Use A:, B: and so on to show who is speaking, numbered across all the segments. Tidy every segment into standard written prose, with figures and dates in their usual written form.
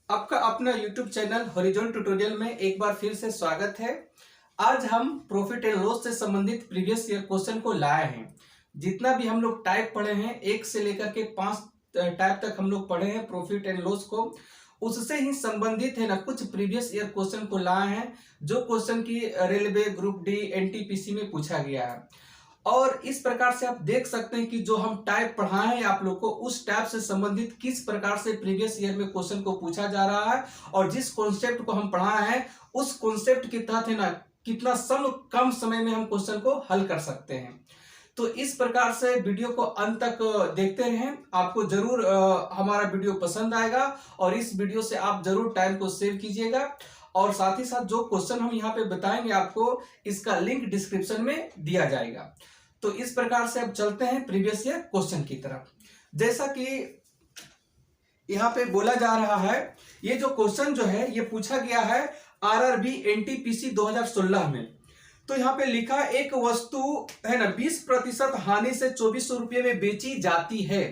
A: आपका अपना YouTube channel horizon tutorial में एक बार फिर से स्वागत है। आज हम प्रॉफिट एंड लॉस से संबंधित प्रीवियस ईयर क्वेश्चन को लाए हैं। जितना भी हम लोग टाइप पढ़े हैं, 1 से लेकर के 5 टाइप तक हम लोग पढ़े हैं प्रॉफिट एंड लॉस को, उससे ही संबंधित है ना कुछ प्रीवियस ईयर क्वेश्चन को लाए हैं, जो क्वेश्चन की रेलवे, ग्रुप डी, एनटीपीसी में पूछा गया है। और इस प्रकार से आप देख सकते हैं कि जो हम टाइप पढ़ाए हैं आप लोग को, उस टाइप से संबंधित किस प्रकार से प्रीवियस ईयर में क्वेश्चन को पूछा जा रहा है, और जिस कॉन्सेप्ट को हम पढ़ाए हैं उस कॉन्सेप्ट के तहत है ना कितना कम समय में हम क्वेश्चन को हल कर सकते हैं। तो इस प्रकार से वीडियो को अंत तक देखते रहें, आपको जरूर हमारा वीडियो पसंद आएगा और इस वीडियो से आप जरूर टाइम को सेव कीजिएगा। और साथ ही साथ जो क्वेश्चन हम यहाँ पे बताएंगे आपको, इसका लिंक डिस्क्रिप्शन में दिया जाएगा। तो इस प्रकार से अब चलते हैं प्रीवियस ईयर क्वेश्चन की तरफ। जैसा कि यहाँ पे बोला जा रहा है, ये जो क्वेश्चन जो है ये पूछा गया है आरआरबी एनटीपीसी 2016 में। तो यहाँ पे लिखा, एक वस्तु है ना 20% हानि से 2400 रुपये में बेची जाती है।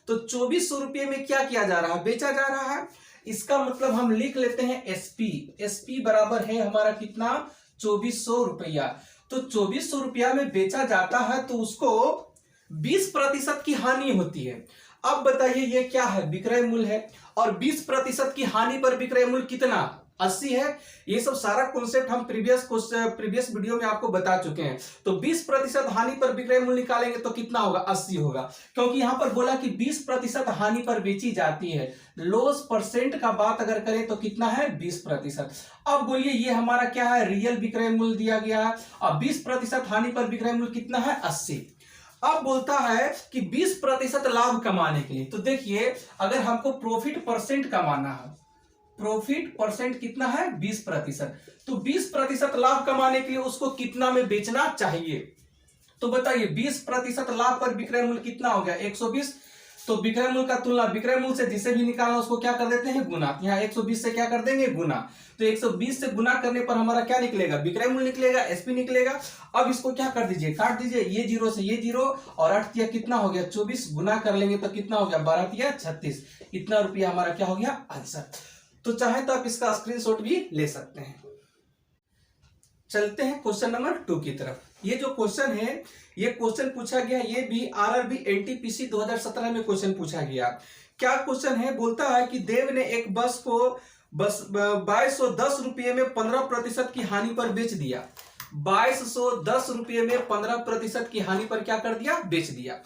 A: तो 2400 रुपये में क्या किया जा रहा है? बेचा जा रहा है। इसका मतलब हम लिख लेते हैं एसपी। एसपी बराबर है हमारा कितना? 2400 रुपया। तो 2400 रुपया में बेचा जाता है तो उसको 20% की हानि होती है। अब बताइए ये क्या है? विक्रय मूल्य है। और 20% की हानि पर विक्रय मूल्य कितना? 80 है। ये सब सारा कॉन्सेप्ट हम प्रीवियस वीडियो में आपको बता चुके हैं। तो 20% हानि पर विक्रय मूल्य निकालेंगे तो कितना होगा? 80 होगा, क्योंकि यहां पर बोला कि 20% हानि पर बेची जाती है। लॉस परसेंट का बात अगर करें तो कितना है? 20%। अब बोलिए ये हमारा क्या है? रियल विक्रय मूल्य दिया गया है। अब 20% हानि पर विक्रय मूल्य कितना है? 80। अब बोलता है कि 20% लाभ कमाने के लिए, तो देखिए अगर हमको प्रॉफिट परसेंट कमाना है, प्रॉफिट परसेंट कितना है? 20%। तो 20% लाभ कमाने के लिए उसको कितना में बेचना चाहिए? तो बताइए 20% लाभ पर विक्रय मूल्य कितना हो गया? 120। तो विक्रय मूल्य का तुलना विक्रय मूल्य से जिसे भी निकालना उसको क्या कर देते हैं? गुना। यहाँ 120 से क्या कर देंगे? गुना। तो 120 से गुना करने पर हमारा क्या निकलेगा? विक्रय मूल्य निकलेगा, एसपी निकलेगा। अब इसको क्या कर दीजिए? काट दीजिए। ये 0 से ये 0 और 8 कितना हो गया? 24। गुना कर लेंगे तो कितना हो गया? 12 36। इतना रुपया हमारा क्या हो गया? आंसर। तो चाहे तो आप इसका स्क्रीनशॉट भी ले सकते हैं। चलते हैं क्वेश्चन नंबर 2 की तरफ। ये जो क्वेश्चन है, ये क्वेश्चन पूछा गया, ये भी आरआरबी एनटीपीसी 2017 में क्वेश्चन पूछा गया। क्या क्वेश्चन है? बोलता है कि देव ने एक बस को 2210 रुपये में 15% की हानि पर बेच दिया। 2210 रुपये में 15% की हानि पर क्या कर दिया? बेच दिया।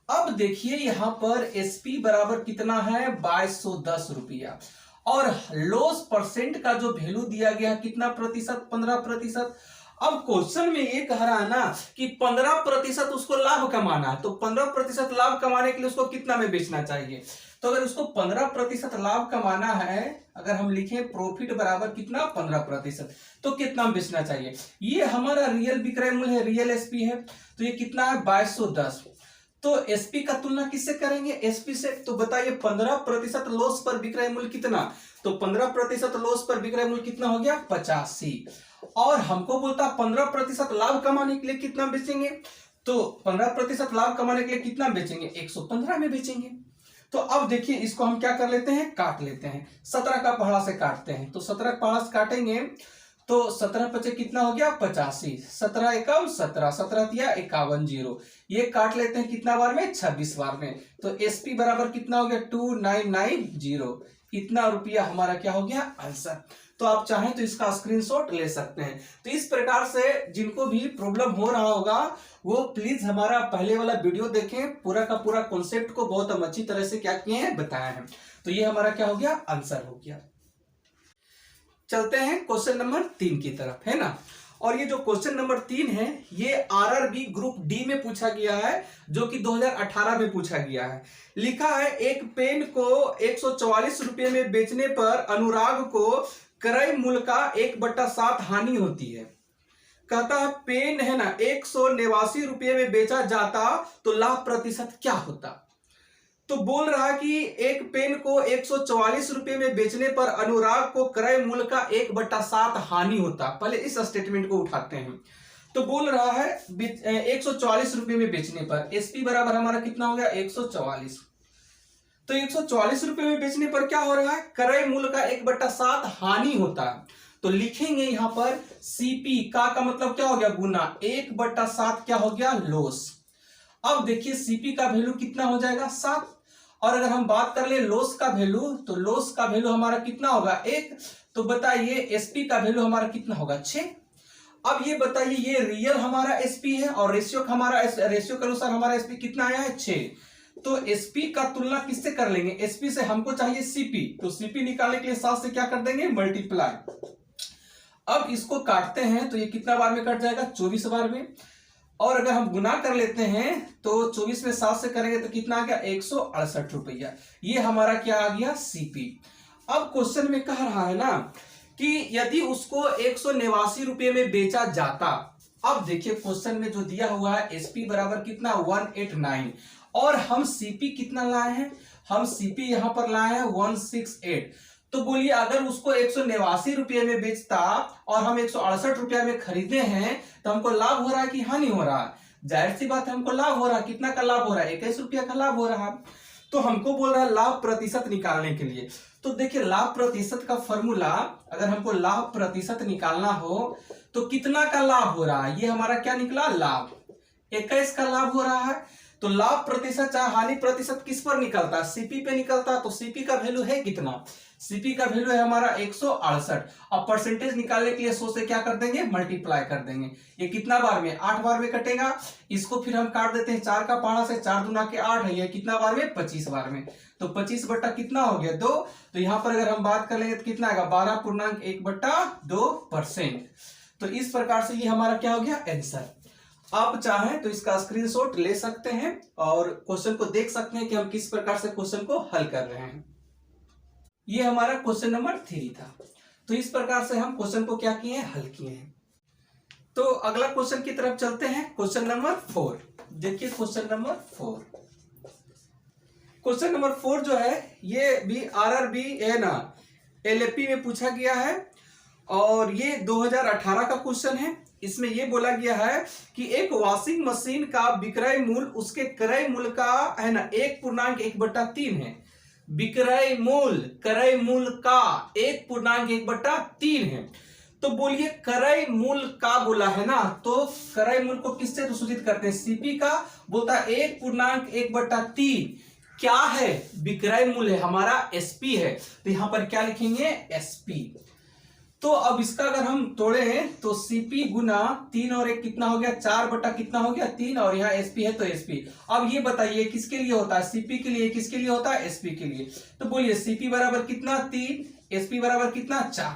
A: अब देखिए यहां पर एसपी बराबर कितना है? 2210 रुपया। और लॉस परसेंट का जो वैल्यू दिया गया कितना प्रतिशत? 15%। अब क्वेश्चन में ये कह रहा है ना कि 15% उसको लाभ कमाना है, तो 15% लाभ कमाने के लिए उसको कितना में बेचना चाहिए? तो अगर उसको 15% लाभ कमाना है, अगर हम लिखें प्रॉफिट बराबर कितना? 15%, तो कितना में बेचना चाहिए? ये हमारा रियल विक्रय मूल्य है, रियल एसपी है। तो ये कितना है? 2210। तो एसपी का तुलना किससे करेंगे? एसपी से। तो बताइए 15% लॉस पर विक्रय मूल्य कितना? तो 15% लॉस पर विक्रय मूल्य कितना हो गया? 85। और हमको बोलता 15% लाभ कमाने के लिए कितना बेचेंगे? तो 15% लाभ कमाने के लिए कितना बेचेंगे? 115 में बेचेंगे। तो अब देखिए इसको हम क्या कर लेते हैं? काट लेते हैं। 17 का पहाड़ा से काटते हैं। तो 17 का पहाड़ा से काटेंगे तो 17 पचे कितना हो गया? 85। 17 एकम 17, 17 तिया 51, 0। ये काट लेते हैं कितना बार में? 26 बार में। तो एसपी बराबर कितना हो गया? 2990। इतना रुपया हमारा क्या हो गया? आंसर। तो आप चाहें तो इसका स्क्रीनशॉट ले सकते हैं। तो इस प्रकार से जिनको भी प्रॉब्लम हो रहा होगा वो प्लीज हमारा पहले वाला वीडियो देखें। पूरा का पूरा कॉन्सेप्ट को बहुत हम अच्छी तरह से क्या किए हैं? बताया है। तो ये हमारा क्या हो गया? आंसर हो गया। चलते हैं क्वेश्चन नंबर 3 की तरफ, है ना। और ये जो क्वेश्चन नंबर 3 है ये आरआरबी ग्रुप डी में पूछा गया है, जो कि 2018 में पूछा गया है। लिखा है, एक पेन को 144 रुपये में बेचने पर अनुराग को क्रय मूल्य का 1/7 हानि होती है। कहता है पेन है ना 189 रुपये में बेचा जाता तो लाभ प्रतिशत क्या होता? तो बोल रहा है कि एक पेन को 144 रुपये में बेचने पर अनुराग को क्रय मूल्य का 1/7 हानि होता। पहले इस स्टेटमेंट को उठाते हैं। तो बोल रहा है 144 रुपये में बेचने पर एसपी बराबर हमारा कितना हो गया? 144। तो 144 रुपए में बेचने पर क्या हो रहा है, क्रय मूल्य का 1/7 हानि होता है। तो लिखेंगे यहां पर सीपी का मतलब क्या हो गया, गुना 1/7 क्या हो गया, लॉस। अब देखिए सीपी का वैल्यू कितना हो जाएगा, 7। और अगर हम बात कर ले लॉस का वैल्यू, तो लॉस का वैल्यू हमारा कितना होगा, 1। तो बताइए एसपी का वैल्यू हमारा कितना होगा, 6। अब ये बताइए ये रियल हमारा एसपी है और रेशियो के अनुसार हमारा एसपी कितना आया है, 6। तो एसपी का तुलना किससे कर लेंगे, एसपी से हमको चाहिए सीपी, तो सीपी निकालने के लिए 7 से क्या कर देंगे, मल्टीप्लाई। अब इसको काटते हैं तो ये कितना बार में कट जाएगा, 24 बार में। और अगर हम गुना कर लेते हैं तो 24 में 7 से करेंगे तो कितना आ गया, 168 रुपया। ये हमारा क्या आ गया, सीपी। अब क्वेश्चन में कह रहा है ना कि यदि उसको 189 रुपये में बेचा जाता। अब देखिए क्वेश्चन में जो दिया हुआ है एसपी बराबर कितना, 189, और हम सीपी कितना लाए हैं, हम सीपी यहां पर लाए हैं 168। तो बोलिए अगर उसको 189 रुपये में बेचता और हम 168 रुपया में खरीदे हैं तो हमको लाभ हो रहा है कि हानि हो रहा है, जाहिर सी बात है हमको लाभ हो रहा है। कितना का लाभ हो रहा है, 21 रुपया का लाभ हो रहा है। तो हमको बोल रहा है लाभ प्रतिशत निकालने के लिए। तो देखिए लाभ प्रतिशत का फॉर्मूला, अगर हमको लाभ प्रतिशत निकालना हो तो कितना का लाभ हो रहा है, ये हमारा क्या निकला, लाभ 21 का लाभ हो रहा है। तो लाभ प्रतिशत चाहे हानि प्रतिशत किस पर निकलता है, सीपी पे निकलता है। तो सीपी का वैल्यू है कितना, सीपी का वैल्यू है हमारा 168। अब परसेंटेज निकालने के लिए 100 से क्या कर देंगे, मल्टीप्लाई कर देंगे। ये कितना बार में, 8 बार में कटेगा। इसको फिर हम काट देते हैं 4 का पाना से, 4 दूना के 8 है, ये कितना बार में, 25 बार में। तो 25 बट्टा कितना हो गया, 2। तो यहां पर अगर हम बात कर लेंगे तो कितना आएगा, 12.1/2%। तो इस प्रकार से ये हमारा क्या हो गया, आंसर। आप चाहें तो इसका स्क्रीनशॉट ले सकते हैं और क्वेश्चन को देख सकते हैं कि हम किस प्रकार से क्वेश्चन को हल कर रहे हैं। ये हमारा क्वेश्चन नंबर 3 था। तो इस प्रकार से हम क्वेश्चन को क्या किए हैं, हल किए हैं। तो अगला क्वेश्चन की तरफ चलते हैं, क्वेश्चन नंबर 4। देखिए क्वेश्चन नंबर 4, क्वेश्चन नंबर 4 जो है ये भी आरआरबी है ना, एलएपी में पूछा गया है और ये 2018 का क्वेश्चन है। इसमें यह बोला गया है कि एक वॉशिंग मशीन का विक्रय मूल्य उसके क्रय मूल्य का है ना 1.1/3 है। विक्रय मूल्य क्रय मूल्य का 1.1/3 है। तो बोलिए क्रय मूल्य का बोला है ना, तो क्रय मूल्य को किससे तो सूचित करते हैं, सीपी का। बोलता है 1.1/3 क्या है, विक्रय मूल्य हमारा एसपी है। तो यहां पर क्या लिखेंगे, एसपी। तो अब इसका अगर हम तोड़े तो सीपी गुना 3 और 1 कितना हो गया, 4 बटा कितना हो गया, 3, और यहाँ एसपी है तो एसपी। अब ये बताइए किसके लिए होता है, सीपी के लिए, किसके लिए होता है, एसपी के लिए। तो बोलिए सीपी बराबर कितना, 3, एसपी बराबर कितना, 4।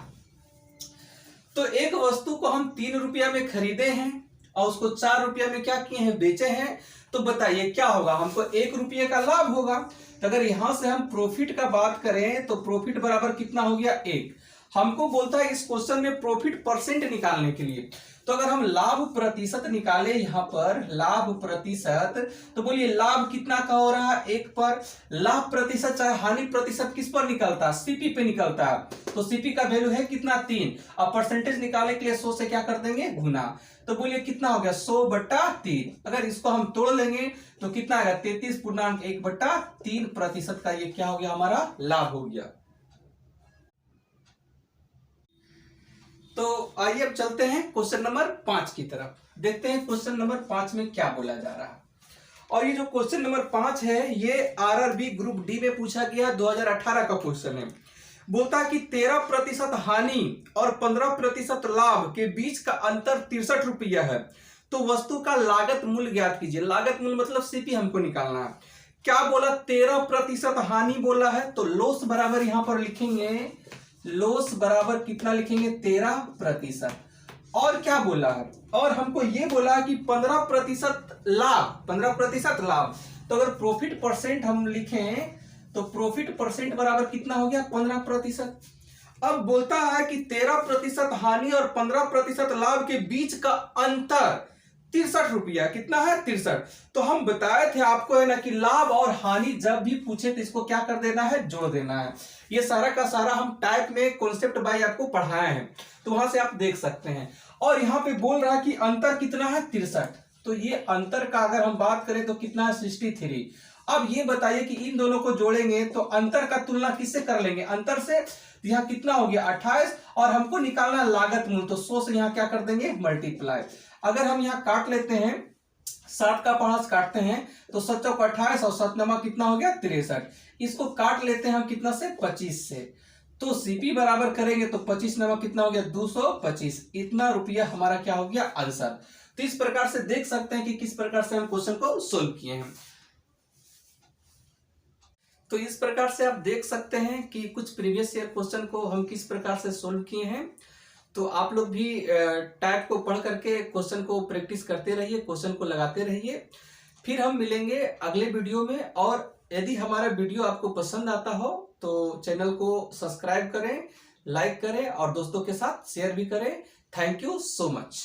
A: तो एक वस्तु को हम 3 रुपया में खरीदे हैं और उसको 4 रुपया में क्या किए हैं, बेचे हैं। तो बताइए क्या होगा, हमको 1 रुपये का लाभ होगा। तो अगर यहां से हम प्रॉफिट का बात करें तो प्रॉफिट बराबर कितना हो गया, 1। हमको बोलता है इस क्वेश्चन में प्रॉफिट परसेंट निकालने के लिए। तो अगर हम लाभ प्रतिशत निकाले यहाँ पर लाभ प्रतिशत, तो बोलिए लाभ कितना का हो रहा है, 1 पर। लाभ प्रतिशत चाहे हानि प्रतिशत किस पर निकलता है, सीपी पे निकलता है। तो सीपी का वैल्यू है कितना, 3। अब परसेंटेज निकालने के लिए 100 से क्या कर देंगे, गुना। तो बोलिए कितना हो गया, 100/3। अगर इसको हम तोड़ लेंगे तो कितना आएगा, 33.1/3% का ये क्या हो गया, हमारा लाभ हो गया। तो आइए अब चलते हैं क्वेश्चन नंबर 5 की तरफ, देखते हैं क्वेश्चन नंबर 5 में क्या बोला जा रहा है। और ये जो क्वेश्चन नंबर 5 है ये आरआरबी ग्रुप डी में पूछा गया 2018 का क्वेश्चन है। बोलता है कि 13% हानि और 15% लाभ के बीच का अंतर 63 रुपया है। तो वस्तु का लागत मूल्य ज्ञात कीजिए। लागत मूल्य मतलब सीपी हमको निकालना है। क्या बोला, 13% हानि बोला है, तो लॉस बराबर यहां पर लिखेंगे, लॉस बराबर कितना लिखेंगे, 13%। और क्या बोला है, और हमको ये बोला कि 15% लाभ, 15% लाभ। तो अगर प्रॉफिट परसेंट हम लिखें तो प्रॉफिट परसेंट बराबर कितना हो गया, 15%। अब बोलता है कि 13% हानि और 15% लाभ के बीच का अंतर 63 रुपया, कितना है, 63। तो हम बताए थे आपको है ना कि लाभ और हानि जब भी पूछे तो इसको क्या कर देना है, जोड़ देना है। ये सारा का सारा हम टाइप में कॉन्सेप्ट बाय आपको पढ़ाए हैं, तो वहां से आप देख सकते हैं। और यहाँ पे बोल रहा है कि अंतर कितना है, 63। तो ये अंतर का अगर हम बात करें तो कितना है, 63। अब ये बताइए कि इन दोनों को जोड़ेंगे तो अंतर का तुलना किससे कर लेंगे, अंतर से। यहाँ कितना हो गया 28 और हमको निकालना लागत मूल, तो 100 से यहाँ क्या कर देंगे मल्टीप्लाई। अगर हम यहाँ काट लेते हैं 7 का 5 काटते हैं तो 7 चौक 28 और 7 नमा कितना हो गया 63। इसको काट लेते हैं हम कितना से 25 से, तो सीपी बराबर करेंगे तो 25 नमा कितना हो गया 225। इतना रुपया हमारा क्या हो गया आंसर। तो इस प्रकार से देख सकते हैं कि किस प्रकार से हम क्वेश्चन को सोल्व किए हैं। तो इस प्रकार से आप देख सकते हैं कि कुछ प्रीवियस ईयर क्वेश्चन को हम किस प्रकार से सोल्व किए हैं। तो आप लोग भी टाइप को पढ़ करके क्वेश्चन को प्रैक्टिस करते रहिए, क्वेश्चन को लगाते रहिए। फिर हम मिलेंगे अगले वीडियो में, और यदि हमारा वीडियो आपको पसंद आता हो तो चैनल को सब्सक्राइब करें, लाइक करें और दोस्तों के साथ शेयर भी करें। Thank you so much.